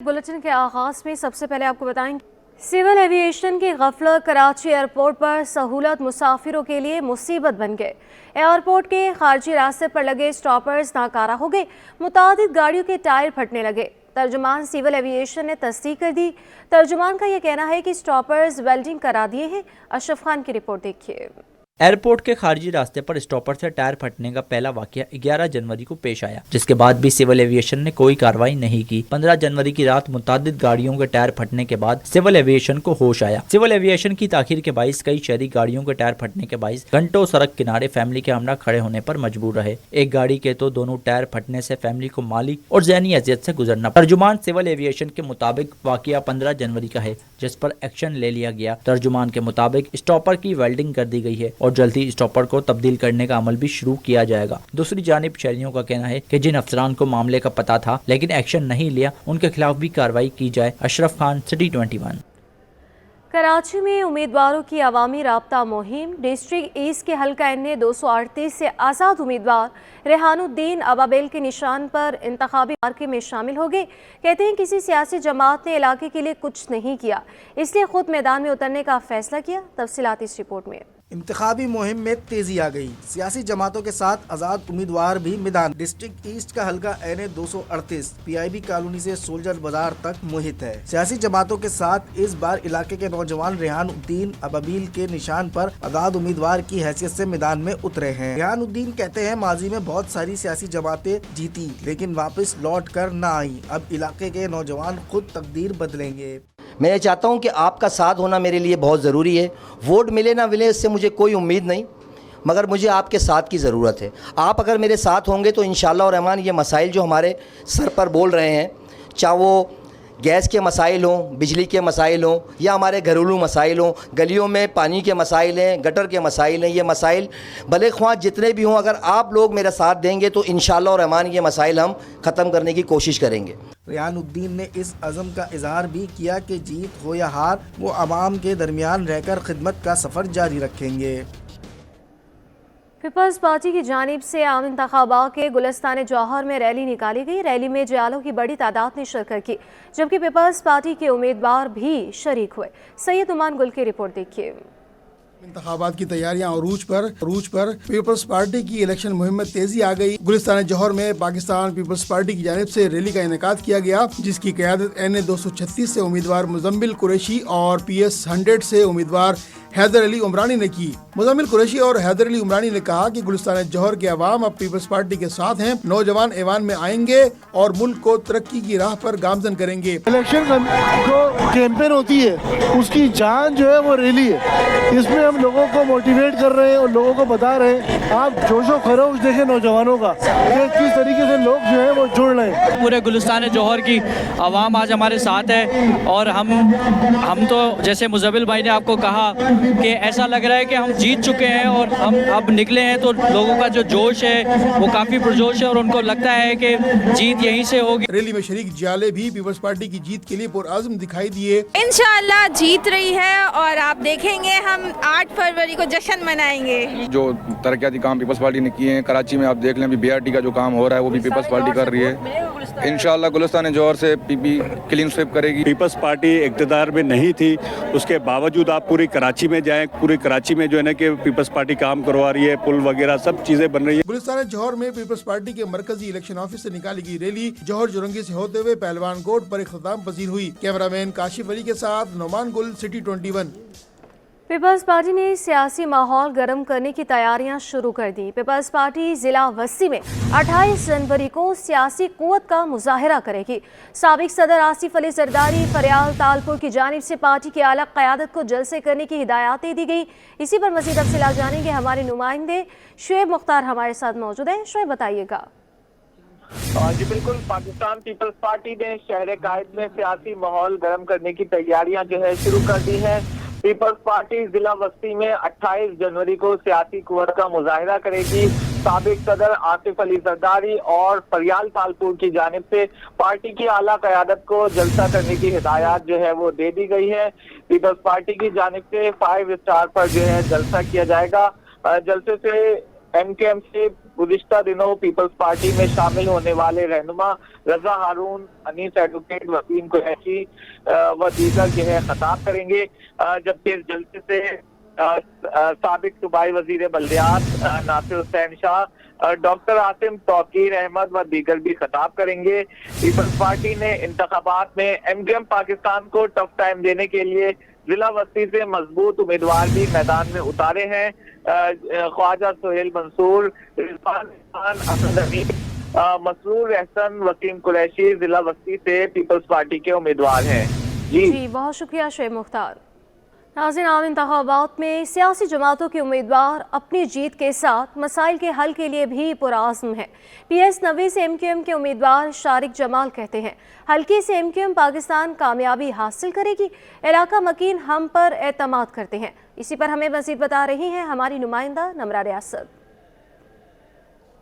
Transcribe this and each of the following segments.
Bulletin के आगाज में सबसे पहले आपको बताएं सिविल एविएशन की गफलत कराची एयरपोर्ट पर सहूलत मुसाफिरों के लिए मुसीबत बन गए। एयरपोर्ट के खारजी रास्ते पर लगे स्टॉपर्स नाकारा हो गए, मुतादिद गाड़ियों के टायर फटने लगे। तर्जुमान सिविल एविएशन ने तस्दीक कर दी। तर्जुमान का यह कहना है कि स्टॉपर्स वेल्डिंग करा दिए हैं। अशरफ खान की रिपोर्ट देखिए। एयरपोर्ट के खारजी रास्ते पर स्टॉपर से टायर फटने का पहला वाकया 11 जनवरी को पेश आया, जिसके बाद भी सिविल एविएशन ने कोई कार्रवाई नहीं की। 15 जनवरी की रात मुतादिद गाड़ियों के टायर फटने के बाद सिविल एविएशन को होश आया। सिविल एविएशन की ताखीर के बाइस कई शहरी गाड़ियों के टायर फटने के बाइस घंटों सड़क किनारे फैमिली के हमरा खड़े होने पर मजबूर रहे। एक गाड़ी के तो दोनों टायर फटने से फैमिली को माली और ज़हनी अजियत से गुजरना। तर्जुमान सिविल एविएशन के मुताबिक वाकया 15 जनवरी का है, जिस पर एक्शन ले लिया गया। तर्जुमान के मुताबिक स्टॉपर की वेल्डिंग कर दी गई है और जल्द ही स्टॉपर को तब्दील करने का अमल भी शुरू किया जाएगा। दूसरी जानिब शहरियों का कहना है कि जिन अफसरान को मामले का पता था लेकिन एक्शन नहीं लिया, उनके खिलाफ भी कार्रवाई की जाए। अशरफ खान, सिटी 21। कराची में उम्मीदवारों की अवामी राब्ता मुहिम। डिस्ट्रिक्ट ईस्ट के हल्का एन 238 से आज़ाद उम्मीदवार रेहानुद्दीन अबाबेल के निशान पर इंतखाबी मार्के में शामिल हो गए। कहते हैं किसी सियासी जमात ने इलाके के लिए कुछ नहीं किया, इसलिए खुद मैदान में उतरने का फैसला किया। तफसीलात इस रिपोर्ट में। इंतखाबी मुहिम में तेजी आ गई। सियासी जमातों के साथ आज़ाद उम्मीदवार भी मैदान। डिस्ट्रिक्ट ईस्ट का हल्का एन 238 PIB कॉलोनी से सोल्जर बाजार तक मुहित है। सियासी जमातों के साथ इस बार इलाके के नौजवान रेहानुद्दीन अबाबेल के निशान पर आज़ाद उम्मीदवार की हैसियत से मैदान में उतरे हैं। रेहानुद्दीन कहते हैं माजी में बहुत सारी सियासी जमातें जीती लेकिन वापस लौट कर न आई। अब इलाके के नौजवान खुद तकदीर बदलेंगे। मैं ये चाहता हूँ कि आपका साथ होना मेरे लिए बहुत ज़रूरी है। वोट मिले ना मिले इससे मुझे कोई उम्मीद नहीं, मगर मुझे आपके साथ की ज़रूरत है। आप अगर मेरे साथ होंगे तो इंशाअल्लाह और रहमान ये मसाइल जो हमारे सर पर बोल रहे हैं, चाहे वो गैस के मसाइल हों, बिजली के मसाइल हों या हमारे घरेलू मसाइल हों, गलियों में पानी के मसाइल हैं, गटर के मसाइल हैं, ये मसाइल भले ख्वाह जितने भी हों, अगर आप लोग मेरा साथ देंगे तो इंशाअल्लाह और रहमान ये मसाइल हम ख़त्म करने की कोशिश करेंगे। रेहानुद्दीन ने इस अज़म का इजहार भी किया कि जीत हो या हार, वो आवाम के दरमियान रहकर खिदमत का सफ़र जारी रखेंगे। पीपल्स पार्टी की जानिब से आम इंतखाबात के गुलिस्तान जौहर में रैली निकाली गई। रैली में जयालों की बड़ी तादाद ने शिरकत की, जबकि पीपल्स पार्टी के उम्मीदवार भी शरीक हुए। सैयद उमान गुल की रिपोर्ट देखिए। इंतखाबात की तैयारियां अरूज पर पीपल्स पार्टी की इलेक्शन मुहिम में तेजी आ गई। गुलिस्तान जौहर में पाकिस्तान पीपल्स पार्टी की जानिब से रैली का इनेकाद किया गया, जिसकी क़यादत NA 236 से उम्मीदवार मुजम्मिल कुरैशी और PS 100 से उम्मीदवार हैदर अली उमरानी ने की। मुजम्मिल कुरैशी और हैदर अली उमरानी ने कहा कि गुलिस्तान जौहर के अवाम अब पीपल्स पार्टी के साथ हैं। नौजवान ऐवान में आएंगे और मुल्क को तरक्की की राह पर गामजन करेंगे। इलेक्शन जो कैंपेन होती है उसकी जान जो है वो रैली है। इसमें हम लोगों को मोटिवेट कर रहे हैं और लोगों को बता रहे हैं, आप जोशो खरोश देखें नौजवानों का कि किस तरीके से लोग जो है वो जुड़ रहे हैं। पूरे गुलिस्तान जौहर की आवाम आज हमारे साथ है और हम तो जैसे मुजम्मिल भाई ने आपको कहा कि ऐसा लग रहा है कि हम जीत चुके हैं और हम अब निकले हैं, तो लोगों का जो जोश है वो काफ़ी पुरजोश है और उनको लगता है कि जीत यहीं से होगी। रैली में शरीक जियाले भी पीपल्स पार्टी की जीत के लिए पुरआज़म दिखाई दिए। इंशाअल्लाह जीत रही है और आप देखेंगे हम 8 फरवरी को जश्न मनाएंगे। जो तरक्याती काम पीपल्स पार्टी ने किए हैं, कराची में आप देख लें अभी BRT का जो काम हो रहा है वो भी पीपल्स पार्टी कर रही है। इंशाअल्लाह गुलिस्तान जौहर से PP क्लीन स्वीप करेगी। पीपल्स पार्टी इक़्तिदार में नहीं थी, उसके बावजूद आप पूरी कराची में जाएं, पूरी कराची में जो है ना कि पीपल्स पार्टी काम करवा रही है, पुल वगैरह सब चीजें बन रही है। गुलिस्तान जौहर में पीपल्स पार्टी के मरकजी इलेक्शन ऑफिस से निकाली गई रैली जौहर जोरंगी से होते हुए पहलवान कोट पर इख्तिताम पजीर हुई। कैमरामैन काशिफ अली के साथ नोमान गुल, सिटी 21। पीपल्स पार्टी ने सियासी माहौल गर्म करने की तैयारियां शुरू कर दी। पीपल्स पार्टी जिला वस्ती में 28 जनवरी को सियासी कुव्वत का मुजाहरा करेगी। साबिक सदर आसिफ अली जरदारी फरियाल तालपुर की जानिब से पार्टी की आला क़यादत को जलसे करने की हिदायतें दी गई। इसी पर मज़ीद तफसीलात जानेंगे हमारे नुमाइंदे शुएब मुख्तार हमारे साथ मौजूद है। शुएब बताइएगा। जी बिल्कुल, पाकिस्तान पीपल्स पार्टी ने शहर कायद में सियासी माहौल गर्म करने की तैयारियां जो है शुरू कर दी है। पीपल्स पार्टी जिला बस्ती में 28 जनवरी को सियासी कुव्वत का मुजाहिरा करेगी। साबिक सदर आसिफ अली जरदारी और फरियाल तालपुर की जानिब से पार्टी की आला क़यादत को जलसा करने की हिदायत जो है वो दे दी गई है। पीपल्स पार्टी की जानिब से 5 स्टार पर जो है जलसा किया जाएगा। जलसे से MKM से गुज़िश्ता दिनों पीपल्स पार्टी में शामिल होने वाले रहनुमा रजा हारून, अनीस एडवोकेट, वसीम कुरैशी व दीगर जो है खिताब करेंगे, जबकि इस जलसे से साबिक सूबाई वजीर बल्दियात नासिर हुसैन शाह, डॉक्टर आसिम तौकीर अहमद व दीगर भी खिताब करेंगे। पीपल्स पार्टी ने इंतखाबात में एमक्यूएम पाकिस्तान को टफ टाइम देने के लिए जिला वस्ती से मजबूत उम्मीदवार भी मैदान में उतारे हैं। ख्वाजा सोहेल मंसूर, रिजवान खान, असद अमीन, मसरूर एहसन, वसीम कुरैशी जिला वस्ती से पीपल्स पार्टी के उम्मीदवार हैं। जी बहुत शुक्रिया शुएब मुख्तार। नाज़रीन, आम इंतखाबात में सियासी जमातों के उम्मीदवार अपनी जीत के साथ मसाइल के हल के लिए भी पुरआज़्म हैं। PS 90 से MQM के उम्मीदवार शारिक जमाल कहते हैं हल्के से MQM पाकिस्तान कामयाबी हासिल करेगी, इलाका मकीन हम पर एतमाद करते हैं। इसी पर हमें मज़ीद बता रही हैं हमारी नुमाइंदा नमरा रियासत।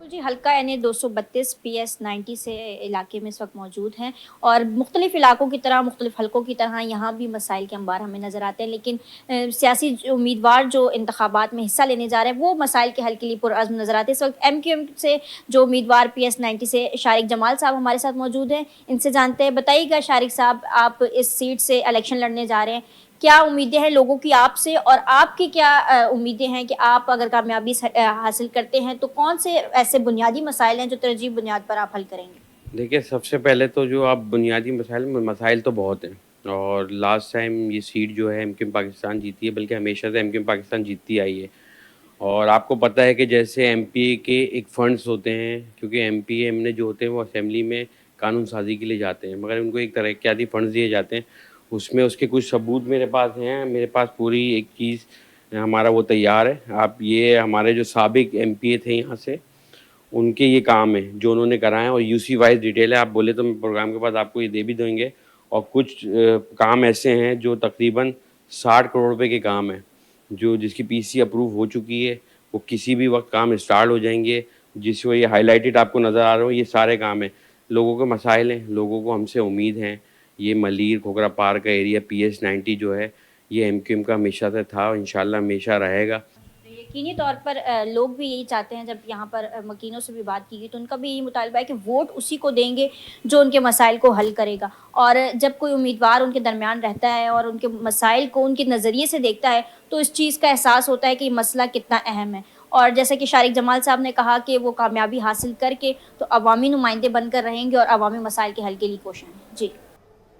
जी, हल्का NA 232 PS 90 से इलाके में इस वक्त मौजूद हैं और मुख्तलिफ इलाकों की तरह, मुख्तलिफ हल्कों की तरह यहाँ भी मसाइल के अंबार हमें नज़र आते हैं, लेकिन सियासी उम्मीदवार जो इंतखाबात में हिस्सा लेने जा रहे हैं वो मसाइल के हल के लिए पुरअज़्म नज़र आते हैं। इस वक्त MQM से जो उम्मीदवार PS 90 से शारिक जमाल साहब हमारे साथ मौजूद हैं, इनसे जानते हैं। बताइएगा शारिक साहब, आप इस सीट से इलेक्शन लड़ने जा रहे हैं, क्या उम्मीदें हैं लोगों की आपसे और आपकी क्या उम्मीदें हैं कि आप अगर कामयाबी हासिल करते हैं तो कौन से ऐसे बुनियादी मसाइल हैं जो तरजीह बुनियाद पर आप हल करेंगे? देखिए, सबसे पहले तो जो आप बुनियादी मसाइल तो बहुत हैं और लास्ट टाइम ये सीट जो है MQM पाकिस्तान जीती है, बल्कि हमेशा से MQM पाकिस्तान जीतती आई है। और आपको पता है कि जैसे MP के एक फंड्स होते हैं, क्योंकि MP जो होते हैं वो असेंबली में कानून साजी के लिए जाते हैं, मगर उनको एक तरक्याती फंड्स दिए जाते हैं, उसमें उसके कुछ सबूत मेरे पास हैं। मेरे पास पूरी एक चीज़ हमारा वो तैयार है। आप ये हमारे जो साबिक MPA थे यहाँ से, उनके ये काम है जो उन्होंने कराएं और UC वाइज डिटेल है। आप बोले तो मैं प्रोग्राम के बाद आपको ये दे भी देंगे। और कुछ काम ऐसे हैं जो तकरीबन 60 करोड़ रुपए के काम हैं, जो जिसकी PC अप्रूव हो चुकी है, वो किसी भी वक्त काम स्टार्ट हो जाएंगे। जिसको ये हाईलाइटेड आपको नज़र आ रहा हो, ये सारे काम हैं। लोगों के मसाइल हैं, लोगों को हमसे उम्मीद हैं। ये मलीर खोखरा पार का एरिया PS 90 जो है ये MQM का हमेशा से था और इंशाल्लाह हमेशा रहेगा। यकीनी तौर पर लोग भी यही चाहते हैं। जब यहाँ पर मकीनों से भी बात की गई तो उनका भी यही मुतालबा है कि वोट उसी को देंगे जो उनके मसाइल को हल करेगा। और जब कोई उम्मीदवार उनके दरमियान रहता है और उनके मसाइल को उनके नज़रिए से देखता है तो इस चीज़ का एहसास होता है कि मसला कितना अहम है। और जैसा कि शारिक जमाल साहब ने कहा कि वो कामयाबी हासिल करके तो अवामी नुमाइंदे बनकर रहेंगे और अवामी मसाइल के हल के लिए कोशिश हैं। जी,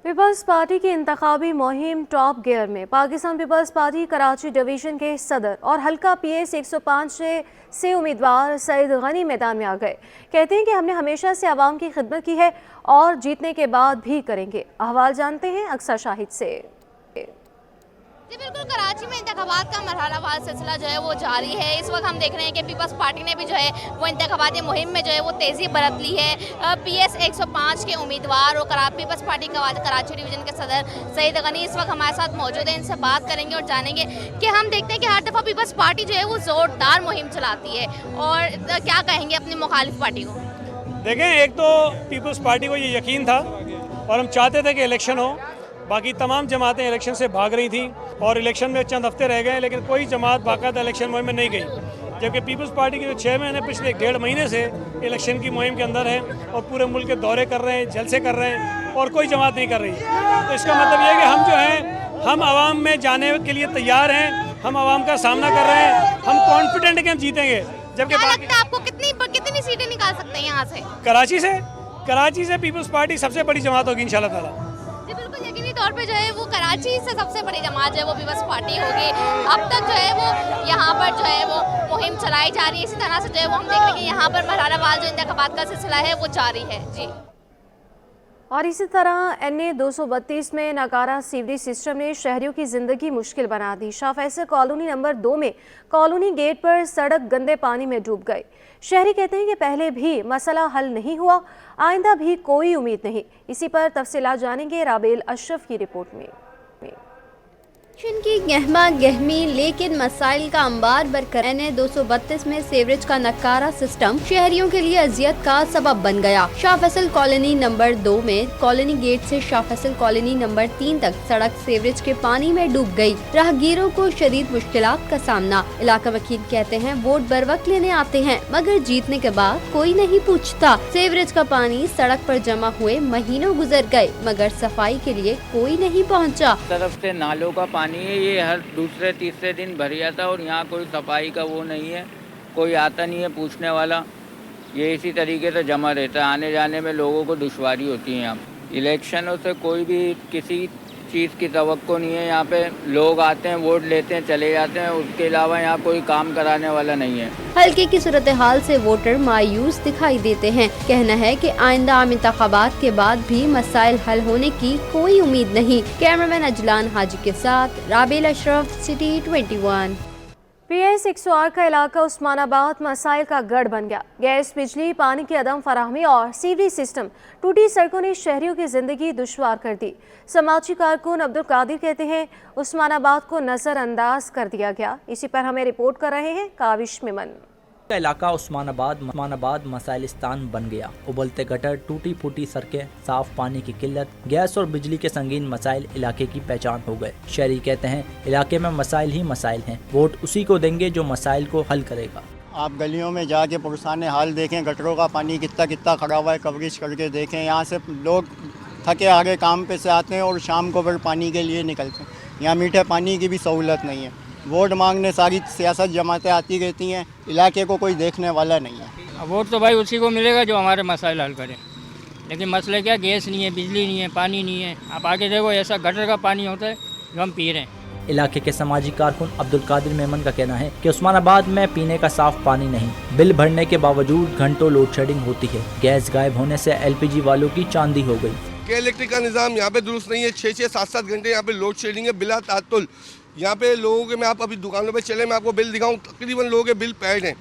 पीपल्स पार्टी की इंतखाबी मुहिम टॉप गियर में। Pakistan Peoples Party Karachi division के सदर और हल्का PS 105 से उम्मीदवार सईद गनी मैदान में आ गए। कहते हैं कि हमने हमेशा से आवाम की खिदमत की है और जीतने के बाद भी करेंगे। अहवाल जानते हैं अक्सर शाहिद से। जी बिल्कुल, कराची में इंतखाबात का मरहलावार सिलसिला जो है वो जारी है। इस वक्त हम देख रहे हैं कि पीपल्स पार्टी ने भी जो है वो इंतखाबाती मुहिम में जो है वो तेज़ी बरत ली है। PS 105 के उम्मीदवार और पीपल्स पार्टी कराची डिवीज़न के सदर सईद गनी इस वक्त हमारे साथ मौजूद हैं। इनसे बात करेंगे और जानेंगे कि हम देखते हैं कि हर दफ़ा पीपल्स पार्टी जो है वो ज़ोरदार मुहिम चलाती है, और क्या कहेंगे अपनी मुखालिफ पार्टी को? देखें, एक तो पीपल्स पार्टी को ये यकीन था और हम चाहते थे कि इलेक्शन हो। बाकी तमाम जमातें इलेक्शन से भाग रही थी और इलेक्शन में चंद हफ्ते रह गए, लेकिन कोई जमात बाकायदा इलेक्शन मुहिम में नहीं गई। जबकि पीपल्स पार्टी के जो 6 महीने पिछले 1.5 महीने से इलेक्शन की मुहिम के अंदर है और पूरे मुल्क के दौरे कर रहे हैं, जलसे कर रहे हैं, और कोई जमात नहीं कर रही। तो इसका मतलब ये है कि हम जो हैं हम आवाम में जाने के लिए तैयार हैं, हम आवाम का सामना कर रहे हैं, हम कॉन्फिडेंट कि हम जीतेंगे। जबकि आपको कितनी सीटें निकाल सकते हैं यहाँ से? कराची से पीपल्स पार्टी सबसे बड़ी जमात होगी इंशाल्लाह ताला। जी बिल्कुल, यकीनी तौर पे जो है वो कराची से सबसे बड़ी जमात जो है वो पीपल्स पार्टी होगी। अब तक जो है वो यहाँ पर जो है वो मुहिम चलाई जा रही है। इसी तरह से जो है वो हम देख रहे हैं कि यहाँ पर मरहलावार जो इंतखाबात का सिलसिला है वो जारी है। जी, और इसी तरह NA 232 में नाकारा सीवरेज सिस्टम ने शहरियों की ज़िंदगी मुश्किल बना दी। शाह फैसल कॉलोनी नंबर 2 में कॉलोनी गेट पर सड़क गंदे पानी में डूब गई। शहरी कहते हैं कि पहले भी मसला हल नहीं हुआ, आइंदा भी कोई उम्मीद नहीं। इसी पर तफसीलात जानेंगे राबेल अशरफ की रिपोर्ट में। इलेक्शन की गहमा गहमी लेकिन मसाइल का अंबार बरकरार। NA 232 में सीवरेज का नक्कारा सिस्टम शहरियों के लिए अजियत का सबब बन गया। शाह फैसल कॉलोनी नंबर 2 में कॉलोनी गेट से शाह फैसल कॉलोनी नंबर 3 तक सड़क सीवरेज के पानी में डूब गई। राहगीरों को शदीद मुश्किलात का सामना। इलाका वकील कहते हैं वोट बर वक्त लेने आते हैं मगर जीतने के बाद कोई नहीं पूछता। सीवरेज का पानी सड़क पर जमा हुए महीनों गुजर गए मगर सफाई के लिए कोई नहीं पहुँचा। तरफ से नालों का पानी है, ये हर दूसरे तीसरे दिन भर जाता है और यहाँ कोई सफाई का वो नहीं है, कोई आता नहीं है पूछने वाला। ये इसी तरीके से जमा रहता है, आने जाने में लोगों को दुश्वारी होती है। यहाँ इलेक्शनों से कोई भी किसी चीज़ की तवक्को नहीं है। यहाँ पे लोग आते हैं, वोट लेते हैं, चले जाते हैं, उसके अलावा यहाँ कोई काम कराने वाला नहीं है। हल्के की सूरत हाल से वोटर मायूस दिखाई देते हैं। कहना है कि आइंदा आम इंतखाबात के बाद भी मसाइल हल होने की कोई उम्मीद नहीं। कैमरामैन अजलान हाजी के साथ राबेल अशरफ, सिटी 21। PS 108 का इलाका उस्मानाबाद मसाइल का गढ़ बन गया। गैस, बिजली, पानी की अदम फराहमी और सीवरेज सिस्टम टूटी सड़कों ने शहरियों की जिंदगी दुश्वार कर दी। समाजी कारकुन अब्दुल कादिर कहते हैं उस्मानाबाद को नजरअंदाज कर दिया गया। इसी पर हमें रिपोर्ट कर रहे हैं काविश मेमन। का इलाका उस्मानाबाद मसाइलिस्तान बन गया। उबलते गटर, टूटी फूटी सड़कें, साफ पानी की किल्लत, गैस और बिजली के संगीन मसाइल इलाके की पहचान हो गए। शहरी कहते हैं इलाके में मसाइल ही मसाइल हैं, वोट उसी को देंगे जो मसाइल को हल करेगा। आप गलियों में जाके पुरसाने हाल देखें, गटरों का पानी कितना खड़ा हुआ है, कवरेज करके देखें। यहाँ से लोग थके आगे काम पे से आते हैं और शाम को फिर पानी के लिए निकलते हैं। यहाँ मीठे पानी की भी सहूलत नहीं है। वोट मांगने सारी सियासत जमातें आती रहती हैं, इलाके को कोई देखने वाला नहीं है। वोट तो भाई उसी को मिलेगा जो हमारे मसाइल हल करे, लेकिन मसले क्या, गैस नहीं है, बिजली नहीं है, पानी नहीं है। आप आगे देखो, ऐसा गटर का पानी होता है जो हम पी रहे हैं। इलाके के समाजी कारकुन अब्दुल कादिर मेमन का कहना है कि उस्मानाबाद में पीने का साफ पानी नहीं, बिल भरने के बावजूद घंटों लोड शेडिंग होती है। गैस गायब होने से LPG वालों की चांदी हो गई। इलेक्ट्रिक का निज़ाम यहाँ पे दुरुस्त नहीं है। 6-6, 7-7 घंटे यहाँ पे लोड शेडिंग है बिला तातुल। यहाँ पे लोगों के, मैं आप अभी दुकानों पे चले, मैं आपको बिल दिखाऊं, तकरीबन लोगों के बिल पेड हैं।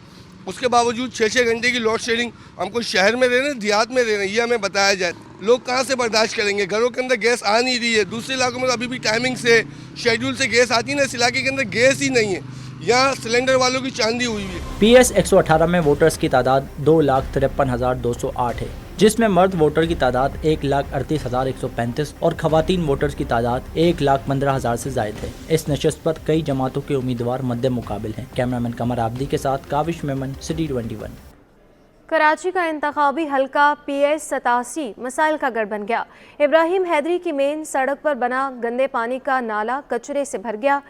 उसके बावजूद 6-6 घंटे की लोड शेडिंग। हमको शहर में रहना, देहात में रहना, ये हमें बताया जाए। लोग कहाँ से बर्दाश्त करेंगे? घरों के अंदर गैस आ नहीं रही है। दूसरे इलाकों में अभी भी टाइमिंग से, शेड्यूल से गैस आती है ना, इस इलाके के अंदर गैस ही नहीं है। यहाँ सिलेंडर वालों की चांदी हुई है। PS 118 में वोटर्स की तादाद 2,53,208 है, जिसमें मर्द वोटर की तादाद 1,38,135 और खवातीन वोटर्स की तादाद 1,15,000 से जायद है। इस नशस्त पर कई जमातों के उम्मीदवार मद्दे मुकाबिल हैं। कैमरामैन कमर आबदी के साथ काविश मेमन, सिटी 21। कराची का इंतखाबी हल्का PS 87 मसाइल का गढ़ बन गया। इब्राहिम हैदरी की मेन सड़क पर बना गंदे पानी का नाला कचरे से भर गया।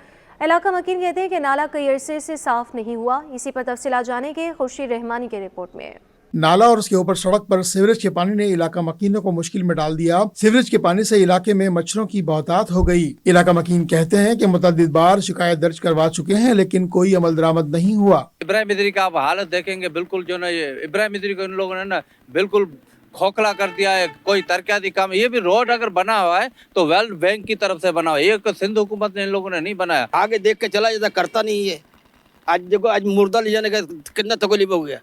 इलाका मकीन कहते हैं कि नाला कई अरसे से साफ नहीं हुआ। इसी पर तफसीलात जानेंगे खुर्शीद रहमानी के रिपोर्ट में। नाला और उसके ऊपर सड़क पर सीवरेज के पानी ने इलाका मकीनों को मुश्किल में डाल दिया। सीवरेज के पानी से इलाके में मच्छरों की बहुतायत हो गई। इलाका मकीन कहते हैं कि मुतअद्दिद बार शिकायत दर्ज करवा चुके हैं लेकिन कोई अमल दरामद नहीं हुआ। इब्राहिम इदरी का आप हालत देखेंगे, बिल्कुल जो ना, ये इब्राहिम इदरी को इन लोगों ने ना बिल्कुल खोखला कर दिया है। कोई तरक्याती काम, ये भी रोड अगर बना हुआ है तो वर्ल्ड बैंक की तरफ से बना हुआ है, ये सिंध हुकूमत ने इन लोगों ने नहीं बनाया। आगे देख के चला जाता, करता नहीं है। आज देखो, आज मुर्दा ले जाने का कितना तकलीफ हो गया,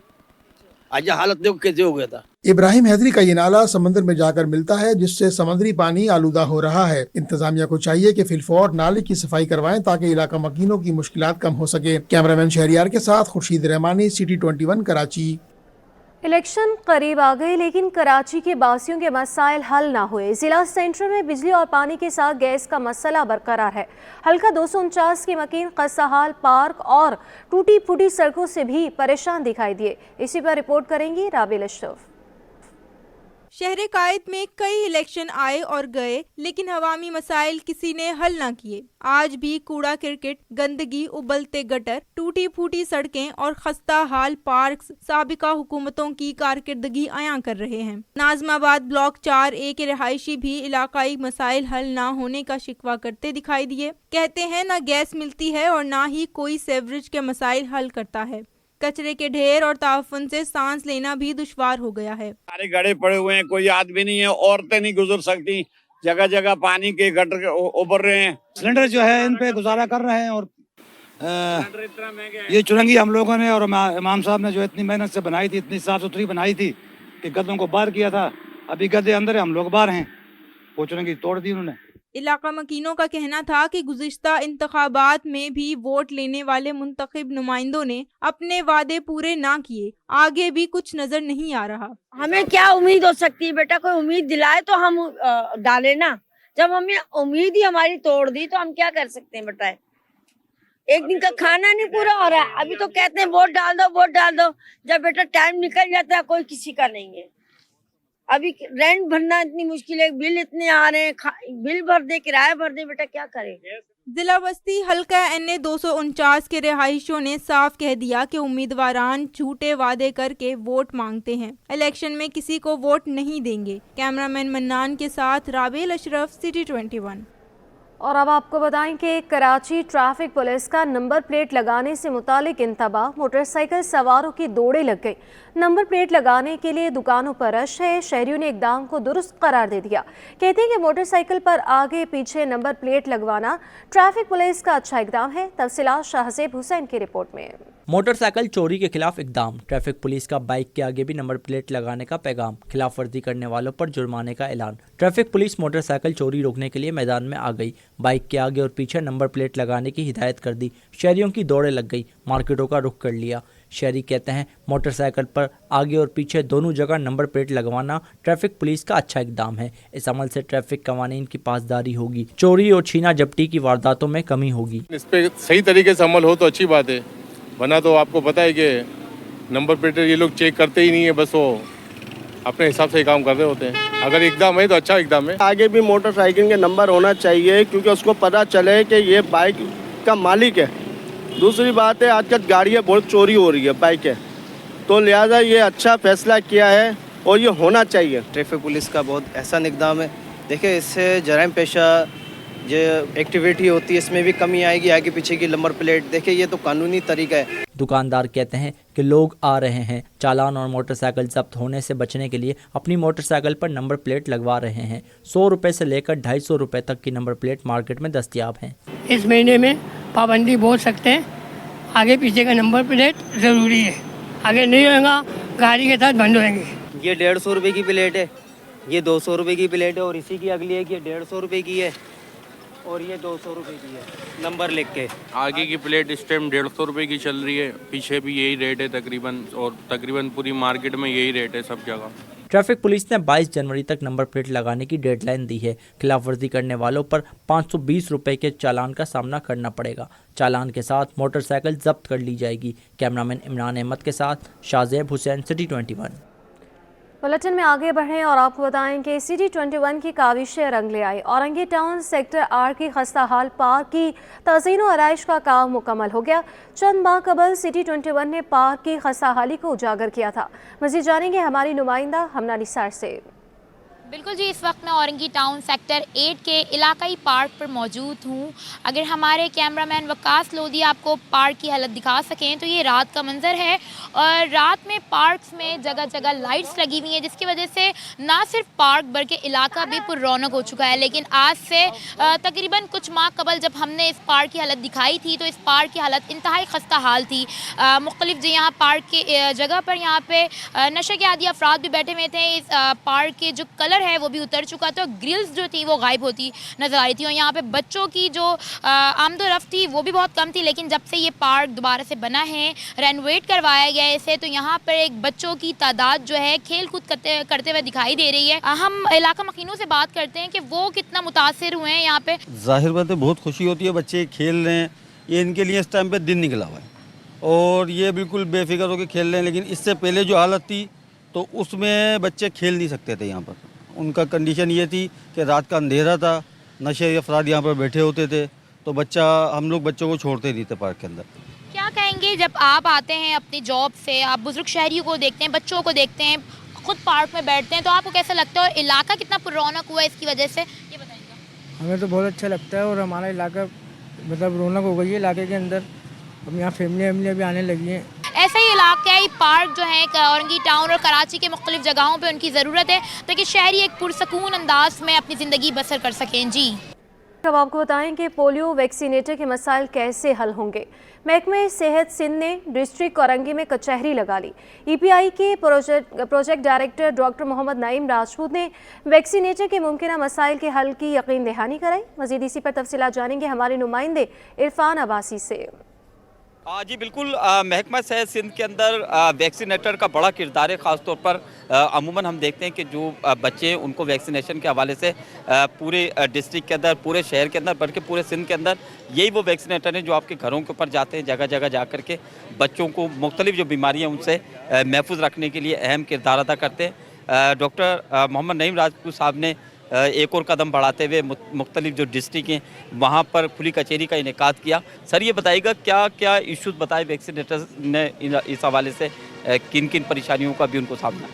आज हालत देखो कैसे हो गया था। इब्राहिम हैदरी का ये नाला समंदर में जाकर मिलता है, जिससे समुद्री पानी आलूदा हो रहा है। इंतजामिया को चाहिए कि फिलफौर नाले की सफाई करवाएं ताकि इलाका मकीनों की मुश्किलात कम हो सके। कैमरामैन शहरियार के साथ खुर्शीद रहमानी, सिटी 21, कराची। इलेक्शन करीब आ गए लेकिन कराची के बासियों के मसाइल हल ना हुए। जिला सेंटर में बिजली और पानी के साथ गैस का मसला बरकरार है। हल्का 249 के मकीन कस्साहाल पार्क और टूटी फूटी सड़कों से भी परेशान दिखाई दिए। इसी पर रिपोर्ट करेंगी राबेल अशरफ। शहर कायद में कई इलेक्शन आए और गए लेकिन अवामी मसाइल किसी ने हल ना किए। आज भी कूड़ा क्रिकेट, गंदगी, उबलते गटर, टूटी फूटी सड़कें और खस्ता हाल पार्क साबिका हुकूमतों की कारकर्दगी अयां कर रहे हैं। नाजमाबाद ब्लॉक 4A के रहायशी भी इलाकाई मसाइल हल ना होने का शिकवा करते दिखाई दिए। कहते हैं ना गैस मिलती है और ना ही कोई सीवरेज के मसाइल हल करता है। कचरे के ढेर और ताफुन से सांस लेना भी दुश्वार हो गया है। सारे गड्ढे पड़े हुए हैं, कोई आदमी नहीं है, औरतें नहीं गुजर सकती, जगह जगह पानी के गटर उभर रहे हैं। सिलेंडर जो है इन पे गुजारा कर रहे हैं और ये चुरंगी हम लोगों ने और इमाम साहब ने जो इतनी मेहनत से बनाई थी, इतनी साफ सुथरी बनाई थी कि गद्दों को बाहर किया था। अभी गद्दे अंदर है, हम लोग बाहर हैं। वो चुरंगी तोड़ दी उन्होंने। इलाका मकीनों का कहना था कि गुज़िश्ता इंतखाबात में भी वोट लेने वाले मुंतखब नुमाइंदों ने अपने वादे पूरे ना किए, आगे भी कुछ नजर नहीं आ रहा। हमें क्या उम्मीद हो सकती है बेटा, कोई उम्मीद दिलाए तो हम डाले ना। जब हमने उम्मीद ही हमारी तोड़ दी तो हम क्या कर सकते हैं बेटा। एक दिन का खाना नहीं पूरा हो रहा है, अभी तो कहते हैं वोट डाल दो वोट डाल दो, जब बेटा टाइम निकल जाता है कोई किसी का नहीं है। अभी रेंट भरना इतनी मुश्किल है, बिल इतने आ रहे हैं, बिल भर दे किराया भर दे, बेटा क्या करें। जिला बस्ती हल्का NA 249 के रिहायशियों ने साफ कह दिया कि उम्मीदवारान झूठे वादे करके वोट मांगते हैं, इलेक्शन में किसी को वोट नहीं देंगे। कैमरामैन मन्नान के साथ राबेल अशरफ, सिटी 21। और अब आपको बताएं कि कराची ट्रैफिक पुलिस का नंबर प्लेट लगाने से मुतालिक इंतबाह, मोटरसाइकिल सवारों की दौड़े लग गई। नंबर प्लेट लगाने के लिए दुकानों पर रश है। शहरियों ने इकदाम को दुरुस्त करार दे दिया। कहते हैं कि मोटरसाइकिल पर आगे पीछे नंबर प्लेट लगवाना ट्रैफिक पुलिस का अच्छा इकदाम है। तफसीलात शाहजेब हुसैन की रिपोर्ट में। मोटरसाइकिल चोरी के खिलाफ इकदाम, ट्रैफिक पुलिस का बाइक के आगे भी नंबर प्लेट लगाने का पैगाम, खिलाफ वर्जी करने वालों पर जुर्माने का ऐलान। ट्रैफिक पुलिस मोटरसाइकिल चोरी रोकने के लिए मैदान में आ गई, बाइक के आगे और पीछे नंबर प्लेट लगाने की हिदायत कर दी। शहरियों की दौड़े लग गई, मार्केटों का रुख कर लिया। शहरी कहते हैं मोटरसाइकिल पर आगे और पीछे दोनों जगह नंबर प्लेट लगवाना ट्रैफिक पुलिस का अच्छा इकदाम है। इस अमल से ट्रैफिक कवानीन की पासदारी होगी, चोरी और छीना झपटी की वारदातों में कमी होगी। इस पे सही तरीके से अमल हो तो अच्छी बात है, वरना तो आपको पता है कि नंबर प्लेट ये लोग चेक करते ही नहीं है, बस वो अपने हिसाब से काम कर रहे होते हैं। अगर एकदम है तो अच्छा एकदम है। आगे भी मोटरसाइकिल के नंबर होना चाहिए, क्योंकि उसको पता चले कि ये बाइक का मालिक है। दूसरी बात है, आजकल गाड़ियाँ बहुत चोरी हो रही है बाइकें, तो लिहाजा ये अच्छा फैसला किया है और ये होना चाहिए। ट्रैफिक पुलिस का बहुत एहसान इकदाम है। देखिए, इससे जराइम पेशा जो एक्टिविटी होती है इसमें भी कमी आएगी। आगे पीछे की नंबर प्लेट, देखिए ये तो कानूनी तरीका है। दुकानदार कहते हैं कि लोग आ रहे हैं, चालान और मोटरसाइकिल जब्त होने से बचने के लिए अपनी मोटरसाइकिल पर नंबर प्लेट लगवा रहे हैं। 100 रुपये से लेकर 250 रुपये तक की नंबर प्लेट मार्केट में दस्तियाब हैं। इस महीने में पाबंदी बोल सकते हैं, आगे पीछे का नंबर प्लेट ज़रूरी है। आगे नहीं होगा गाड़ी के साथ बंद होंगे। ये 150 रुपये की प्लेट है, ये 200 रुपये की प्लेट है, और इसी की अगली है कि 150 रुपये की है और ये 200 रुपये की है, नंबर लिख के। आगे की प्लेट इस टाइम 150 रुपये की चल रही है, पीछे भी यही रेट है तकरीबन, और तकरीबन पूरी मार्केट में यही रेट है सब जगह। ट्रैफिक पुलिस ने 22 जनवरी तक नंबर प्लेट लगाने की डेडलाइन दी है। खिलाफ वर्जी करने वालों पर 520 रुपये के चालान का सामना करना पड़ेगा। चालान के साथ मोटरसाइकिल जब्त कर ली जाएगी। कैमरामैन इमरान अहमद के साथ शाहजेब हुसैन, सिटी 21। बुलेटिन में आगे बढ़ें और आपको बताएं कि सिटी 21 की काविशें रंग ले आई। औरंगी टाउन सेक्टर 8 की खस्ता हाल पार्क की तज़ीन व आराइश का काम मुकम्मल हो गया। चंद माह कबल सिटी 21 ने पार्क की खस्ता हाली को उजागर किया था। मज़ीद जानेंगे हमारी नुमाइंदा हमना निसार से। बिल्कुल जी, इस वक्त मैं औरंगी टाउन सेक्टर 8 के इलाकाई पार्क पर मौजूद हूँ। अगर हमारे कैमरामैन वकास लोधी आपको पार्क की हालत दिखा सकें तो ये रात का मंजर है, और रात में पार्क्स में जगह जगह लाइट्स लगी हुई हैं, जिसकी वजह से ना सिर्फ पार्क बल्कि इलाका भी पुररौनक हो चुका है। लेकिन आज से तकरीबन कुछ माह कबल जब हमने इस पार्क की हालत दिखाई थी तो इस पार्क की हालत इंतहाई खस्ता हाल थी। मुख्तलिफ जो यहाँ पार्क के जगह पर यहाँ पे नशे के आदी अफराद भी बैठे हुए थे। इस पार्क के जो कलर है वो भी उतर चुका था, ग्रिल्स जो थी वो गायब होती नजर आ रही थी, और यहाँ पे बच्चों की जो आमदोरफ्त थी वो भी बहुत कम थी। लेकिन जब से ये पार्क दोबारा से बना है, रेनोवेट करवाया गया है इसे, तो यहाँ पर एक बच्चों की तादाद जो है खेल कूद करते हुए दिखाई दे रही है। हम इलाका मकीनों से बात करते हैं कि वो कितना मुतासिर हुए हैं यहाँ पे। जाहिर बात है बहुत खुशी होती है, बच्चे खेल रहे हैं, ये इनके लिए इस टाइम पे दिन निकला हुआ है और ये बिल्कुल बेफिक्र होकर खेल रहे हैं। लेकिन इससे पहले जो हालत थी तो उसमें बच्चे खेल नहीं सकते थे। यहाँ पर उनका कंडीशन ये थी कि रात का अंधेरा था, नशे अफराद यहाँ पर बैठे होते थे, तो हम लोग बच्चों को छोड़ते नहीं थे पार्क के अंदर। क्या कहेंगे, जब आप आते हैं अपनी जॉब से, आप बुजुर्ग शहरियों को देखते हैं, बच्चों को देखते हैं, खुद पार्क में बैठते हैं, तो आपको कैसा लगता है और इलाका कितना पुररौनक हुआ है इसकी वजह से, ये बताइएगा। हमें तो बहुत अच्छा लगता है और हमारा इलाका मतलब रौनक हो गई है इलाके के अंदर। अब यहाँ फैमिलियाँ भी आने लगी हैं। ऐसा ही इलाकाई पार्क जो है औरंगी टाउन और कराची के मुख्तलिफ जगहों पे उनकी ज़रूरत है ताकि शहरी एक पुरसकून अंदाज में अपनी ज़िंदगी बसर कर सकें। जी अब आपको बताएं कि पोलियो वैक्सीनेटर के मसाइल कैसे हल होंगे। महकमे सेहत सिंध ने डिस्ट्रिक्ट कोरंगी में कचहरी लगा ली। ईपीआई के project director doctor Mohammad Naeem Rajput ने वैक्सीनेटर के मुमकिन मसाइल के हल की यकीन दहानी कराई। मजीद इसी पर तफसीलात जानेंगे हमारे नुमाइंदे इरफान अब्बासी से। जी बिल्कुल, महकमा सेहत सिंध के अंदर वैक्सीनेटर का बड़ा किरदार है। ख़ास तौर पर अमूमन हम देखते हैं कि जो बच्चे हैं उनको वैक्सीनेशन के हवाले से पूरे डिस्ट्रिक्ट के अंदर, पूरे शहर के अंदर, बल्कि पूरे सिंध के अंदर यही वो वैक्सीनेटर हैं जो आपके घरों के ऊपर जाते हैं, जगह जगह जा कर के बच्चों को मुख्तलिफ जो बीमारियाँ उनसे महफूज रखने के लिए अहम किरदार अदा करते हैं। डॉक्टर मोहम्मद नईम राजपूत साहब ने एक और कदम बढ़ाते हुए मुख्तलिफ जो डिस्ट्रिक्ट हैं वहाँ पर खुली कचहरी का इनेकाद किया। सर ये बताइएगा क्या क्या इश्यूज़ बताए वैक्सीनेटर ने इस हवाले से, किन किन परेशानियों का भी उनको सामना?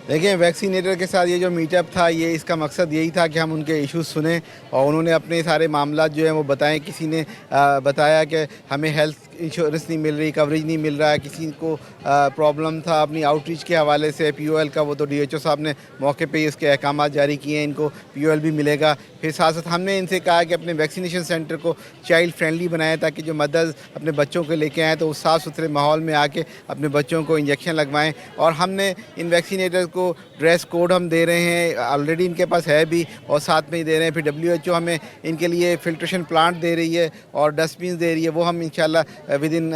देखिए, वैक्सीनेटर के साथ ये जो मीटअप था, ये इसका मकसद यही था कि हम उनके इश्यूज सुने और उन्होंने अपने सारे मामला जो है वो बताएं। किसी ने बताया कि हमें हेल्थ इंश्योरेंस नहीं मिल रही, कवरेज नहीं मिल रहा है, किसी को प्रॉब्लम था अपनी आउटरीच के हवाले से पीओएल का, वो तो डीएचओ साहब ने मौके पे ही उसके अहकाम जारी किए हैं, इनको पीओएल भी मिलेगा। फिर साथ साथ हमने इनसे कहा कि अपने वैक्सीनेशन सेंटर को चाइल्ड फ्रेंडली बनाएं ताकि जो मदर्स अपने बच्चों को लेके आएँ तो उस साफ़ सुथरे माहौल में आके अपने बच्चों को इंजेक्शन लगवाएं। और हमने इन वैक्सीनेटर को ड्रेस कोड हम दे रहे हैं, ऑलरेडी इनके पास है भी और साथ में ही दे रहे हैं। फिर WHO हमें इनके लिए फिल्ट्रेशन प्लांट दे रही है और डस्टबिन दे रही है, वो हम इंशाल्लाह within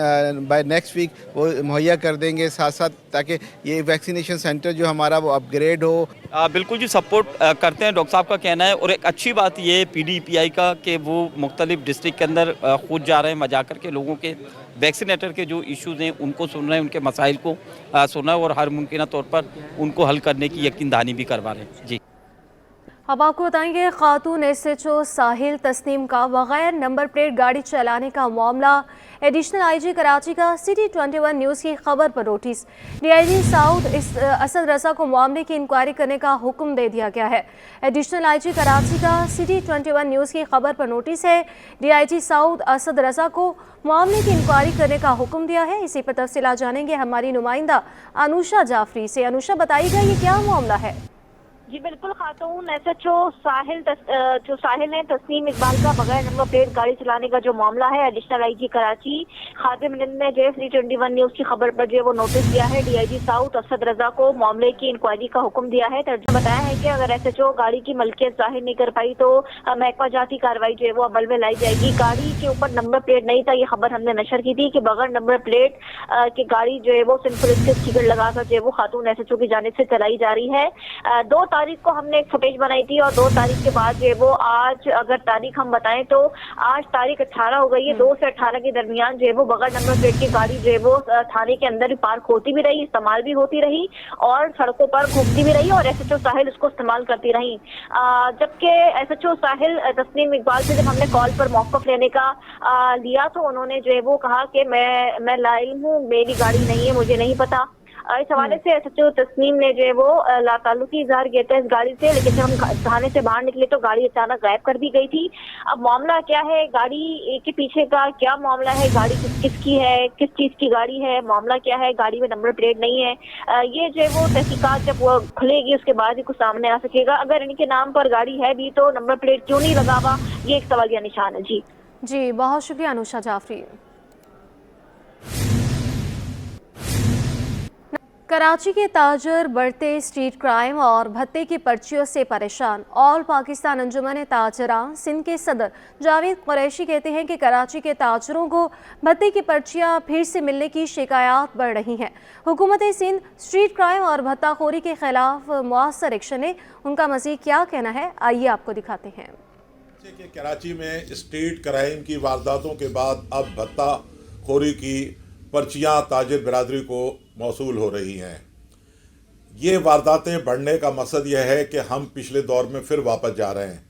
by next week वो मुहैया कर देंगे साथ साथ, ताकि ये वैक्सीनेशन सेंटर जो हमारा वो अपग्रेड हो। बिल्कुल जी, सपोर्ट करते हैं, डॉक्टर साहब का कहना है। और एक अच्छी बात ये PDPI का कि वो मुख्तलिफ डिस्ट्रिक्ट के अंदर खुद जा रहे हैं, जा कर के लोगों के वैक्सीनेटर के जो इश्यूज़ हैं उनको सुन रहे हैं, उनके मसाइल को सुन रहे हैं और हर मुमकिन तौर पर उनको हल करने की यकीन दहानी भी करवा रहे हैं। जी अब आपको बताएंगे खातून SHO साहिल तस्नीम का बगैर नंबर प्लेट गाड़ी चलाने का मामला। एडिशनल IG कराची का City 21 न्यूज़ की खबर पर नोटिस। DIG साउथ असद रजा को मामले की इंक्वायरी करने का हुक्म दे दिया गया है। एडिशनल IG कराची का City 21 न्यूज़ की खबर पर नोटिस है। DIG साउथ असद रजा को मामले की इंक्वायरी करने का हुक्म दिया है। इसी पर तफसीलात जानेंगे हमारी नुमाइंदा अनुषा जाफरी से। अनुषा बताइएगा ये क्या मामला है? जी बिल्कुल, खातून SHO साहिल ने तस्नीम इकबाल का बगैर नंबर प्लेट गाड़ी चलाने का जो मामला है, एडिशनल IG कराची खादिम ने जो City 21 न्यूज़ की खबर पर जो वो नोटिस दिया है। DIG साउथ असद रजा को मामले की इंक्वायरी का हुक्म दिया है। तर्जुमा बताया है कि अगर SHO गाड़ी की मलकियत जाहिर नहीं कर पाई तो महकमा जाती कार्रवाई जो है वो अमल में लाई जाएगी। गाड़ी के ऊपर नंबर प्लेट नहीं था, ये खबर हमने नशर की थी कि बगैर नंबर प्लेट की गाड़ी जो है वो सिंपल स्टिकर लगा कर जो है वो खातून SHO की जानिब से चलाई जा रही है। 2 तारीख को हमने एक फुटेज बनाई थी और 2 तारीख के बाद जो है वो आज, अगर तारीख हम बताएं तो आज तारीख 18 हो गई है। 2 से 18 के दरमियान जो है वो बगैर नंबर प्लेट की गाड़ी जो है वो थाने के अंदर भी पार्क होती भी रही, इस्तेमाल भी होती रही और सड़कों पर घूमती भी रही और SHO साहिल उसको इस्तेमाल करती रही। जबकि SHO साहिल तस्नीम इकबाल से जब हमने कॉल पर मौक़िफ़ लेने का लिया तो उन्होंने जो है वो कहा कि मैं लाइल हूँ, मेरी गाड़ी नहीं है, मुझे नहीं पता। इस हवाले से SHO तस्नीम ने जो है वो लाताल्लुकी इजहार किया था इस गाड़ी से, लेकिन जब हम थाने से बाहर निकले तो गाड़ी अचानक गायब कर दी गई थी। अब मामला क्या है, गाड़ी के पीछे का क्या मामला है, गाड़ी किसकी है, किस चीज़ की गाड़ी है, मामला क्या है, गाड़ी में नंबर प्लेट नहीं है, ये जो है वो तहकीकात जब वो खुलेगी उसके बाद ही कुछ सामने आ सकेगा। अगर इनके नाम पर गाड़ी है भी तो नंबर प्लेट क्यों नहीं लगा हुआ, ये एक सवालिया निशान है। जी बहुत शुक्रिया अनुषा जाफरी। कराची के ताजर बढ़ते स्ट्रीट क्राइम और भत्ते की पर्चियों से परेशान। ऑल पाकिस्तान अंजुमन ताजरान सिंध के सदर जावेद कुरैशी कहते हैं कि कराची के ताजरों को भत्ते की पर्चियां फिर से मिलने की शिकायत बढ़ रही हैं। हुकूमत सिंध स्ट्रीट क्राइम और भत्ताखोरी के खिलाफ मुअस्सर एक्शन है। उनका मज़ीद क्या कहना है, आइए आपको दिखाते हैं। कराची में स्ट्रीट क्राइम की वारदातों के बाद अब भत्ताखोरी की पर्चियां ताजिर बिरादरी को मौसूल हो रही हैं। ये वारदातें बढ़ने का मकसद यह है कि हम पिछले दौर में फिर वापस जा रहे हैं।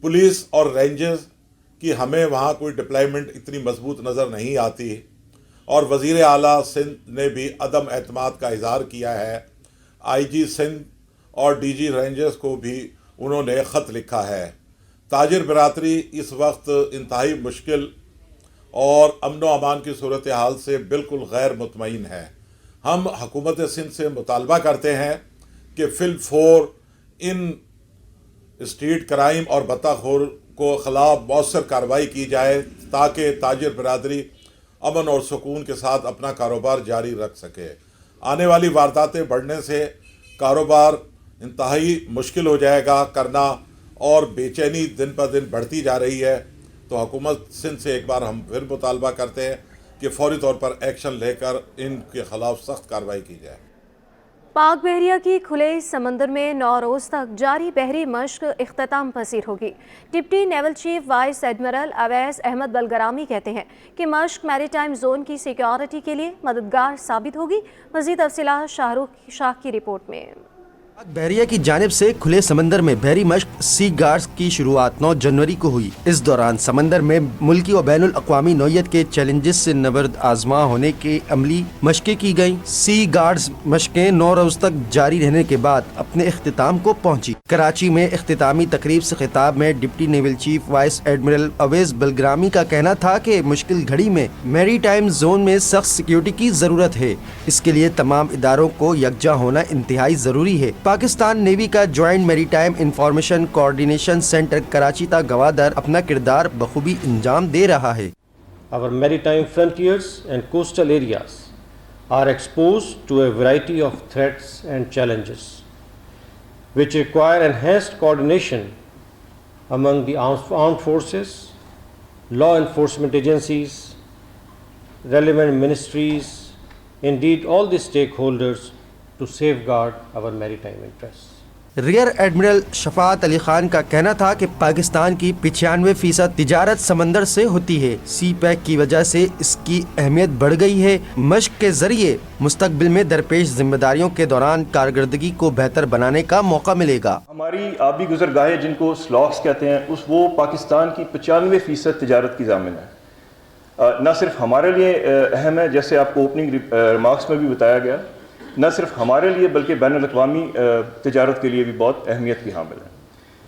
पुलिस और रेंजर्स की हमें वहाँ कोई डिप्लॉयमेंट इतनी मजबूत नज़र नहीं आती और वज़ीर आला सिंध ने भी अदम एतमाद का इज़हार किया है। IG सिंध और DG रेंजर्स को भी उन्होंने ख़त लिखा है। ताजिर बिरादरी इस वक्त इंतहाई मुश्किल और अमन व अमान की सूरत हाल से बिल्कुल गैर मुतमईन है। हम हुकूमत सिंध से मुतालबा करते हैं कि फिल फोर इन स्ट्रीट क्राइम और भत्ताखोर کو خلاف مؤثر کارروائی کی جائے تاکہ تاجر برادری امن اور سکون کے ساتھ اپنا کاروبار جاری رکھ سکے۔ آنے والی وارداتیں بڑھنے سے کاروبار انتہائی مشکل ہو جائے گا کرنا اور بے چینی دن پر دن بڑھتی جا رہی ہے، تو حکومت سندھ سے ایک بار ہم پھر مطالبہ کرتے ہیں کہ فوری طور پر ایکشن لے کر ان کے خلاف سخت کارروائی کی جائے۔ پاک بحریہ کی کھلے سمندر میں 9 روز تک جاری بحری مشق اختتام پذیر ہوگی۔ Deputy naval chief vice admiral Owais Ahmed Bilgrami کہتے ہیں کہ مشق میری ٹائم زون کی سیکیورٹی کے لیے مددگار ثابت ہوگی۔ مزید تفصیلات شاہ رخ شاہ کی رپورٹ میں۔ پاک بحریہ کی جانب سے کھلے سمندر میں بحری مشق سی گارڈز کی شروعات 9 جنوری کو ہوئی۔ اس دوران سمندر میں ملکی و بین الاقوامی نوعیت کے چیلنجز سے نبرد آزما ہونے کے عملی مشقیں کی گئیں۔ سی گارڈز مشقیں 9 روز تک جاری رہنے کے بعد اپنے اختتام کو پہنچی۔ کراچی میں اختتامی تقریب سے خطاب میں deputy naval chief vice admiral Owais Bilgrami کا کہنا تھا کہ مشکل گھڑی میں میری ٹائم زون میں سخت سیکیورٹی کی ضرورت ہے۔ اس کے لیے تمام اداروں کو یکجا ہونا انتہائی ضروری ہے۔ پاکستان نیوی کا جوائنٹ میری time information coordination centre Karachi تا گوادر اپنا کردار بخوبی انجام دے رہا ہے۔ Our maritime frontiers and coastal areas are exposed to a variety of threats and challenges which require enhanced coordination among the armed forces, law enforcement agencies, relevant ministries, indeed all the stakeholders to safeguard our maritime interests. Rear admiral Shafaat Ali Khan کا کہنا تھا کہ پاکستان کی 95% تجارت سمندر سے ہوتی ہے۔ سی پیک کی وجہ سے اس کی اہمیت بڑھ گئی ہے۔ مشق کے ذریعے مستقبل میں درپیش ذمہ داریوں کے دوران کارکردگی کو بہتر بنانے کا موقع ملے گا۔ ہماری آبی گزرگاہیں جن کو سلاکس کہتے ہیں وہ پاکستان کی 95% تجارت کی ضامن ہے۔ نہ صرف ہمارے لیے اہم ہے، جیسے آپ کو اوپننگ ریمارکس میں بھی بتایا گیا، نہ صرف ہمارے لیے بلکہ بین الاقوامی تجارت کے لیے بھی بہت اہمیت کی حامل ہے۔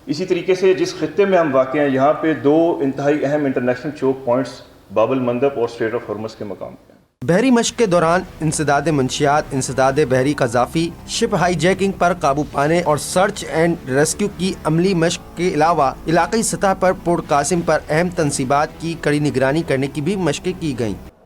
اسی طریقے سے جس خطے میں ہم واقع ہیں یہاں پہ 2 انتہائی اہم انٹرنیشنل چوک پوائنٹس باب المندب اور اسٹریٹ آف ہرمز کے مقام پہ ہیں۔ بحری مشق کے دوران انسداد منشیات، انسداد بحری قذافی، شپ ہائی جیکنگ پر قابو پانے اور سرچ اینڈ ریسکیو کی عملی مشق کے علاوہ علاقائی سطح پر پورٹ قاسم پر اہم تنصیبات کی کڑی نگرانی کرنے کی بھی مشقیں کی گئیں۔